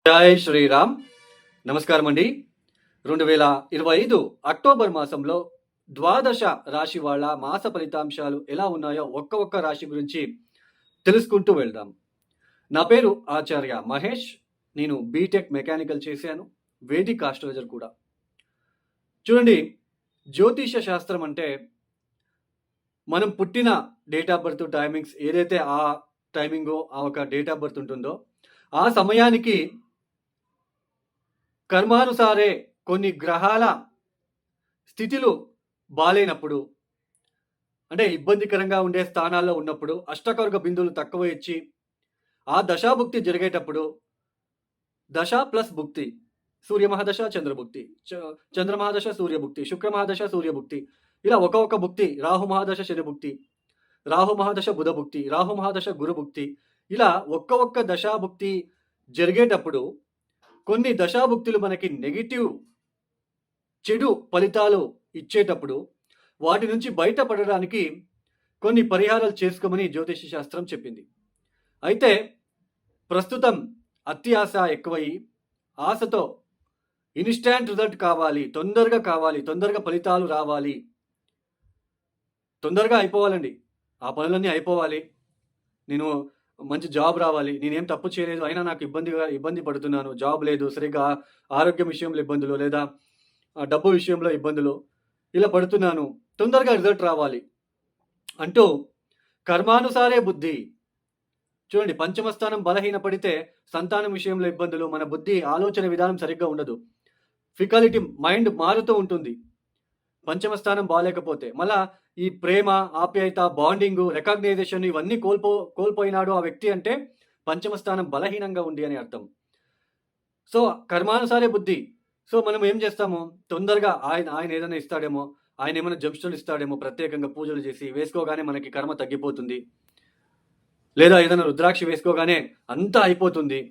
జై శ్రీరామ్. నమస్కారం అండి. 2025 అక్టోబర్ మాసంలో ద్వాదశ రాశి వాళ్ళ మాస ఫలితాంశాలు ఎలా ఉన్నాయో ఒక్క రాశి గురించి తెలుసుకుంటూ వెళ్దాం. నా పేరు ఆచార్య మహేష్. నేను బీటెక్ మెకానికల్ చేశాను, వేదిక్ ఆస్ట్రాలజర్ కూడా. చూడండి, జ్యోతిష శాస్త్రం అంటే మనం పుట్టిన డేట్ ఆఫ్ బర్త్ టైమింగ్స్ ఏదైతే ఆ టైమింగో ఆ ఒక డేట్ ఆఫ్ బర్త్ ఉంటుందో ఆ సమయానికి కర్మానుసారే కొన్ని గ్రహాల స్థితులు బాలేనప్పుడు, అంటే ఇబ్బందికరంగా ఉండే స్థానాల్లో ఉన్నప్పుడు, అష్టకర్గ బిందువులు తక్కువ ఇచ్చి ఆ దశాభుక్తి జరిగేటప్పుడు, దశ ప్లస్ భుక్తి, సూర్యమహాదశ చంద్రభుక్తి, చంద్రమహాదశ సూర్యభుక్తి, శుక్రమహాదశ సూర్యభుక్తి, ఇలా ఒక్కొక్క భుక్తి, రాహు మహాదశ శనిభుక్తి, రాహు మహాదశ బుధభుక్తి, రాహు మహాదశ గురుభుక్తి, ఇలా ఒక్క దశాభుక్తి జరిగేటప్పుడు కొన్ని దశాభుక్తులు మనకి నెగిటివ్ చెడు ఫలితాలు ఇచ్చేటప్పుడు వాటి నుంచి బయటపడడానికి కొన్ని పరిహారాలు చేసుకోమని జ్యోతిష శాస్త్రం చెప్పింది. అయితే ప్రస్తుతం అత్యాశ ఎక్కువై ఆశతో ఇన్స్టాంట్ రిజల్ట్ కావాలి, తొందరగా ఫలితాలు రావాలి, తొందరగా అయిపోవాలండి, ఆ పనులన్నీ అయిపోవాలి, నేను మంచి జాబ్ రావాలి, నేనేం తప్పు చేయలేదు అయినా నాకు ఇబ్బంది పడుతున్నాను, జాబ్ లేదు, సరిగ్గా ఆరోగ్యం విషయంలో ఇబ్బందులు, లేదా డబ్బు విషయంలో ఇబ్బందులు, ఇలా పడుతున్నాను, తొందరగా రిజల్ట్ రావాలి అంటూ కర్మానుసారే బుద్ధి. చూడండి, పంచమ స్థానం బలహీన పడితే సంతానం విషయంలో ఇబ్బందులు, మన బుద్ధి ఆలోచన విధానం సరిగ్గా ఉండదు, ఫికాలిటీ మైండ్ మారుతూ ఉంటుంది. పంచమ స్థానం బాగాలేకపోతే మళ్ళా ఈ ప్రేమ, ఆప్యాయత, బాండింగ్, రికగ్నైజేషన్ ఇవన్నీ కోల్పోయినాడు ఆ వ్యక్తి అంటే పంచమ స్థానం బలహీనంగా ఉంది అని అర్థం. సో కర్మానుసారే బుద్ధి. సో మనం ఏం చేస్తాము, తొందరగా ఆయన ఏదైనా ఇస్తాడేమో, ఆయన ఏమైనా జంక్షన్లు ఇస్తాడేమో, ప్రత్యేకంగా పూజలు చేసి వేసుకోగానే మనకి కర్మ తగ్గిపోతుంది, లేదా ఏదైనా రుద్రాక్ష వేసుకోగానే అంతా అయిపోతుంది.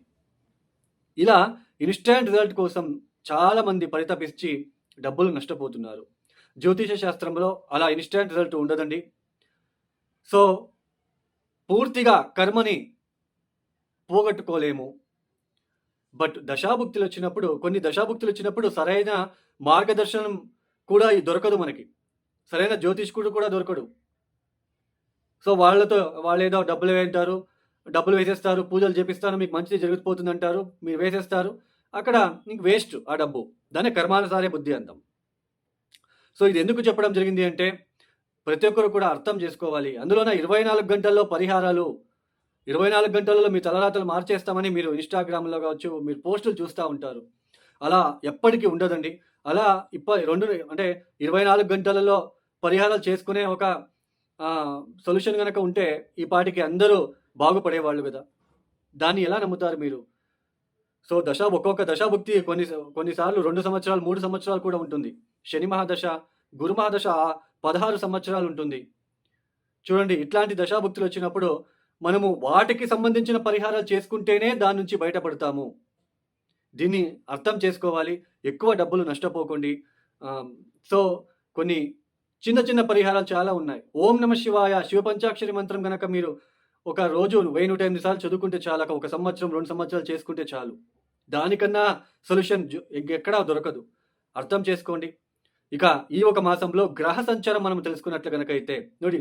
ఇలా ఇన్స్టాంట్ రిజల్ట్ కోసం చాలా మంది పరితపించి డబ్బులు నష్టపోతున్నారు. జ్యోతిష శాస్త్రంలో అలా ఇన్స్టాంట్ రిజల్ట్ ఉండదండి. సో పూర్తిగా కర్మని పోగొట్టుకోలేము. బట్ కొన్ని దశాభుక్తులు వచ్చినప్పుడు సరైన మార్గదర్శనం కూడా దొరకదు మనకి, సరైన జ్యోతిష్కుడు కూడా దొరకడు. సో వాళ్ళు ఏదో డబ్బులు వేసేస్తారు, పూజలు చేపిస్తారు, మీకు మంచిది జరిగిపోతుంది అంటారు, మీరు వేసేస్తారు, అక్కడ మీకు వేస్ట్ ఆ డబ్బు. దాన్ని కర్మానుసారే బుద్ధి అంటాం. సో ఇది ఎందుకు చెప్పడం జరిగింది అంటే ప్రతి ఒక్కరు కూడా అర్థం చేసుకోవాలి. అందులోన 24 గంటల్లో పరిహారాలు, 24 గంటలలో మీ తలరాతలు మార్చేస్తామని మీరు ఇన్స్టాగ్రామ్లో కావచ్చు, మీరు పోస్టులు చూస్తూ ఉంటారు. అలా ఎప్పటికీ ఉండదండి. అలా 24 గంటలలో పరిహారాలు చేసుకునే ఒక సొల్యూషన్ కనుక ఉంటే ఈ పాటికి అందరూ బాగుపడేవాళ్ళు కదా. దాన్ని ఎలా నమ్ముతారు మీరు? సో ఒక్కొక్క దశాభుక్తి కొన్నిసార్లు 2 సంవత్సరాలు, 3 సంవత్సరాలు కూడా ఉంటుంది. శని మహాదశ, గురు మహాదశ 16 సంవత్సరాలు ఉంటుంది. చూడండి, ఇట్లాంటి దశాభుక్తులు వచ్చినప్పుడు మనము వాటికి సంబంధించిన పరిహారాలు చేసుకుంటేనే దాని నుంచి బయటపడతాము. దీన్ని అర్థం చేసుకోవాలి. ఎక్కువ డబ్బులు నష్టపోకండి. సో కొన్ని చిన్న పరిహారాలు చాలా ఉన్నాయి. ఓం నమ శివాయ శివ పంచాక్షరి మంత్రం కనుక మీరు ఒక రోజు 1008 సార్లు చదువుకుంటే చాలు, ఒక సంవత్సరం 2 సంవత్సరాలు చేసుకుంటే చాలు. దానికన్నా సొల్యూషన్ ఎక్కడా దొరకదు. అర్థం చేసుకోండి. ఇక ఈ ఒక మాసంలో గ్రహ సంచారం మనం తెలుసుకున్నట్లు కనుక అయితే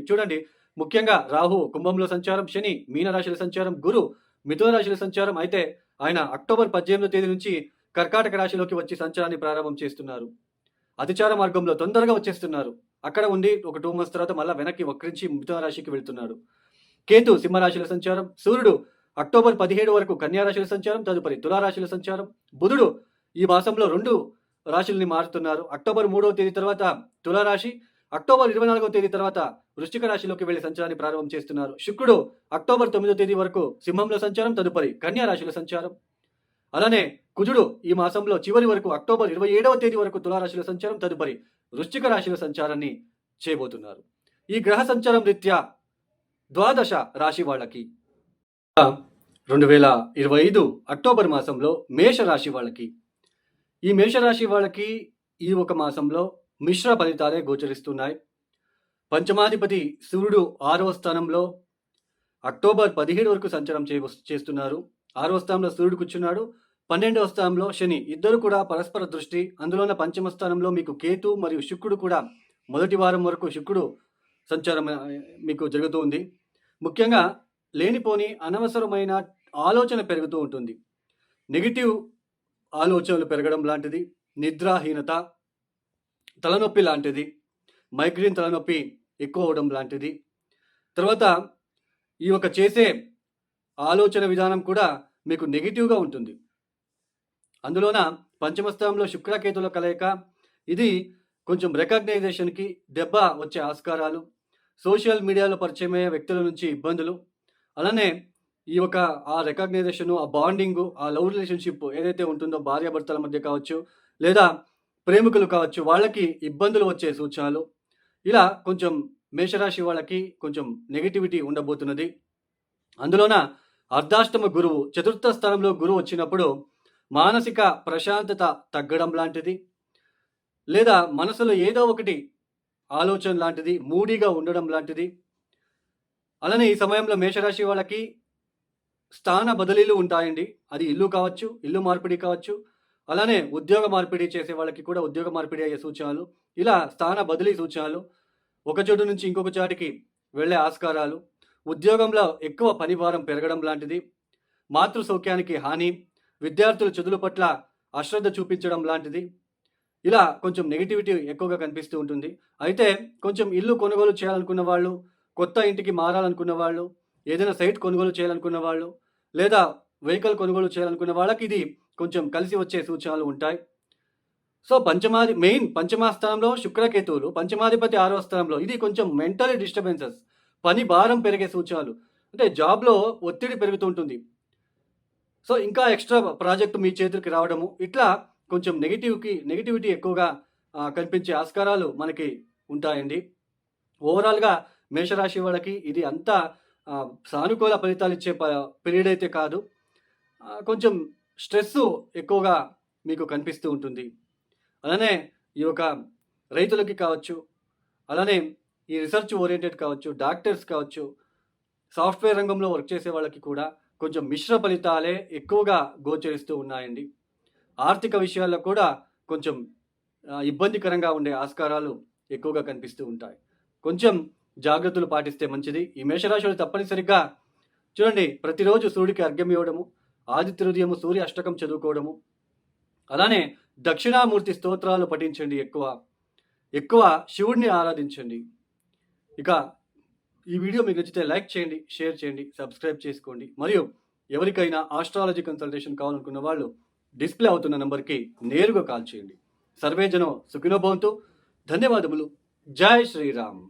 చూడండి, ముఖ్యంగా రాహు కుంభంలో సంచారం, శని మీనరాశిలో సంచారం, గురు మిథున రాశిలో సంచారం. అయితే ఆయన అక్టోబర్ 18వ తేదీ నుంచి కర్కాటక రాశిలోకి వచ్చి సంచారాన్ని ప్రారంభం చేస్తున్నారు. అతిచార మార్గంలో తొందరగా వచ్చేస్తున్నారు. అక్కడ ఉండి ఒక 2 months తర్వాత మళ్ళీ వెనక్కి వక్రించి మిథున రాశికి వెళ్తున్నాడు. కేతు సింహరాశిలో సంచారం, సూర్యుడు అక్టోబర్ 17 వరకు కన్యా రాశిలో సంచారం, తదుపరి తులారాశిలో సంచారం. బుధుడు ఈ మాసంలో 2 రాశుల్ని మారుతున్నారు. అక్టోబర్ 3వ తేదీ తర్వాత తులారాశి, అక్టోబర్ 24వ తేదీ తర్వాత వృశ్చిక రాశిలోకి వెళ్లి సంచారాన్ని ప్రారంభం చేస్తున్నారు. శుక్రుడు అక్టోబర్ 9వ తేదీ వరకు సింహంలో సంచారం, తదుపరి కన్యా రాశిలో సంచారం. అలానే కుజుడు ఈ మాసంలో చివరి వరకు అక్టోబర్ 27వ తేదీ వరకు తులారాశిలో సంచారం, తదుపరి వృశ్చిక రాశిలో సంచారాన్ని చేయబోతున్నారు. ఈ గ్రహ సంచారం రీత్యా ద్వాదశ రాశి వాళ్ళకి 2025 అక్టోబర్ మాసంలో మేషరాశి వాళ్ళకి, ఈ మేషరాశి వాళ్ళకి ఈ ఒక మాసంలో మిశ్ర ఫలితాలే గోచరిస్తున్నాయి. పంచమాధిపతి సూర్యుడు 6వ స్థానంలో అక్టోబర్ 17 వరకు సంచారం చేస్తున్నారు. 6వ స్థానంలో సూర్యుడు కూర్చున్నాడు. 12వ స్థానంలో శని. ఇద్దరు కూడా పరస్పర దృష్టి. అందులోన పంచమ స్థానంలో మీకు కేతు మరియు శుక్రుడు కూడా మొదటి వారం వరకు శుక్రుడు సంచారం మీకు జరుగుతూ ఉంది. ముఖ్యంగా లేనిపోని అనవసరమైన ఆలోచన పెరుగుతూ ఉంటుంది. నెగటివ్ ఆలోచనలు పెరగడం లాంటిది, నిద్రాహీనత, తలనొప్పి లాంటిది, మైగ్రేన్ తలనొప్పి ఎక్కువ అవడం లాంటిది. తర్వాత ఈ యొక్క చేసే ఆలోచన విధానం కూడా మీకు నెగిటివ్‌గా ఉంటుంది. అందులోన పంచమ స్థానంలో శుక్రకేతుల కలయిక. ఇది కొంచెం రికగ్నైజేషన్‌కి దెబ్బ వచ్చే ఆస్కారాలు, సోషల్ మీడియాలో పరిచయమయ్యే వ్యక్తుల నుంచి ఇబ్బందులు, అలానే ఈ యొక్క ఆ రికగ్నైజేషను, ఆ బాండింగు, ఆ లవ్ రిలేషన్‌షిప్ ఏదైతే ఉంటుందో భార్యాభర్తల మధ్య కావచ్చు, లేదా ప్రేమికులు కావచ్చు, వాళ్ళకి ఇబ్బందులు వచ్చే సూచనలు. ఇలా కొంచెం మేషరాశి వాళ్ళకి కొంచెం నెగటివిటీ ఉండబోతున్నది. అందులోన అర్ధాష్టమ గురువు, చతుర్థ స్థానంలో గురువు వచ్చినప్పుడు మానసిక ప్రశాంతత తగ్గడం లాంటిది, లేదా మనసులో ఏదో ఒకటి ఆలోచన లాంటిది, మూడీగా ఉండడం లాంటిది. అలానే ఈ సమయంలో మేషరాశి వాళ్ళకి స్థాన బదిలీలు ఉంటాయండి. అది ఇల్లు కావచ్చు, ఇల్లు మార్పిడి కావచ్చు, అలానే ఉద్యోగ మార్పిడి చేసే వాళ్ళకి కూడా ఉద్యోగ మార్పిడి అయ్యే సూచనలు. ఇలా స్థాన బదిలీ సూచనలు, ఒక చోటు నుంచి ఇంకొక చాటికి వెళ్ళే ఆస్కారాలు, ఉద్యోగంలో ఎక్కువ పని భారం పెరగడం లాంటిది, మాతృ సౌఖ్యానికి హాని, విద్యార్థుల చదువుల పట్ల అశ్రద్ధ చూపించడం లాంటిది. ఇలా కొంచెం నెగటివిటీ ఎక్కువగా కనిపిస్తూ ఉంటుంది. అయితే కొంచెం ఇల్లు కొనుగోలు చేయాలనుకున్న వాళ్ళు, కొత్త ఇంటికి మారాలనుకున్న వాళ్ళు, ఏదైనా సైట్ కొనుగోలు చేయాలనుకున్న వాళ్ళు, లేదా వెహికల్ కొనుగోలు చేయాలనుకున్న వాళ్ళకి ఇది కొంచెం కలిసి వచ్చే సూచనలు ఉంటాయి. సో పంచమా స్థానంలో శుక్రకేతువులు, పంచమాధిపతి 6వ స్థానంలో. ఇది కొంచెం మెంటల్ డిస్టర్బెన్సెస్, పని భారం పెరిగే సూచనలు. అంటే జాబ్‌లో ఒత్తిడి పెరుగుతూ ఉంటుంది. సో ఇంకా ఎక్స్‌ట్రా ప్రాజెక్ట్ మీ చేతులకి రావడము, ఇట్లా కొంచెం నెగటివిటీ ఎక్కువగా కనిపించే ఆస్కారాలు మనకి ఉంటాయండి. ఓవరాల్‌గా మేషరాశి వాళ్ళకి ఇది అంతా సానుకూల ఫలితాలిచ్చే పీరియడ్ అయితే కాదు. కొంచెం స్ట్రెస్సు ఎక్కువగా మీకు కనిపిస్తూ ఉంటుంది. అలానే ఈ యొక్క రైతులకి కావచ్చు, అలానే ఈ రిసర్చ్ ఓరియెంటెడ్ కావచ్చు, డాక్టర్స్ కావచ్చు, సాఫ్ట్‌వేర్ రంగంలో వర్క్ చేసే వాళ్ళకి కూడా కొంచెం మిశ్ర ఫలితాలే ఎక్కువగా గోచరిస్తూ ఉన్నాయండి. ఆర్థిక విషయాల్లో కూడా కొంచెం ఇబ్బందికరంగా ఉండే ఆస్కారాలు ఎక్కువగా కనిపిస్తూ ఉంటాయి. కొంచెం జాగ్రత్తలు పాటిస్తే మంచిది. ఈ మేషరాశి వాళ్ళు తప్పనిసరిగా చూడండి, ప్రతిరోజు సూర్యుడికి అర్ఘ్యం ఇవ్వడము, ఆదిత్య హృదయము, సూర్య అష్టకం చదువుకోవడము, అలానే దక్షిణామూర్తి స్తోత్రాలు పఠించండి. ఎక్కువ శివుడిని ఆరాధించండి. ఇక ఈ వీడియో మీకు నచ్చితే లైక్ చేయండి, షేర్ చేయండి, సబ్స్క్రైబ్ చేసుకోండి. మరియు ఎవరికైనా ఆస్ట్రాలజీ కన్సల్టేషన్ కావాలనుకున్న వాళ్ళు డిస్ప్లే అవుతున్న నంబర్కి నేరుగా కాల్ చేయండి. సర్వేజనం సుఖినో భవంతు. ధన్యవాదములు. జై శ్రీరామ్.